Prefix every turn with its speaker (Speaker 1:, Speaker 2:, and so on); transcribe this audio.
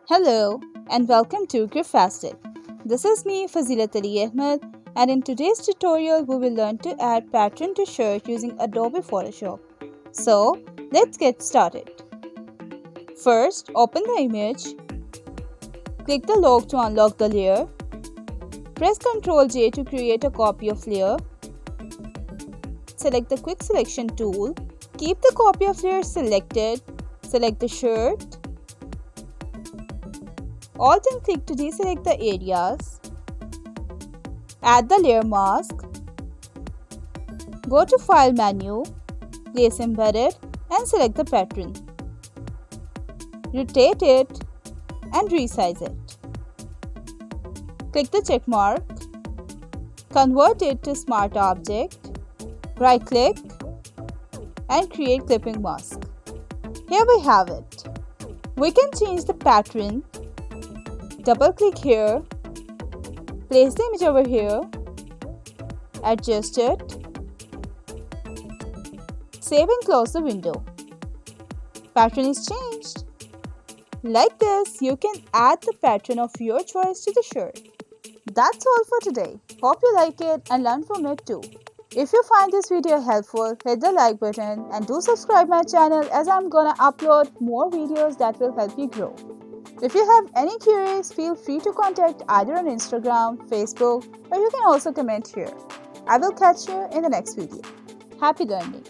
Speaker 1: Hello and welcome to Graphic. This is me Fazilat Ali Ahmed, and in today's tutorial we will learn to add pattern to shirt using Adobe Photoshop. So let's get started. First, open the image, click the log to unlock the layer, press Ctrl J to create a copy of layer, select the quick selection tool, keep the copy of layer selected, select the shirt, Alt and click to deselect the areas. Add the layer mask. Go to File menu, Place Embedded and select the pattern. Rotate it and resize it. Click the check mark. Convert it to Smart Object. Right click and create clipping mask. Here we have it. We can change the pattern. Double click here, place the image over here, adjust it, save and close the window. Pattern is changed. Like this, you can add the pattern of your choice to the shirt. That's all for today. Hope you like it and learn from it too. If you find this video helpful, hit the like button and do subscribe my channel as I'm gonna upload more videos that will help you grow. If you have any queries, feel free to contact either on Instagram, Facebook, or you can also comment here. I will catch you in the next video. Happy learning!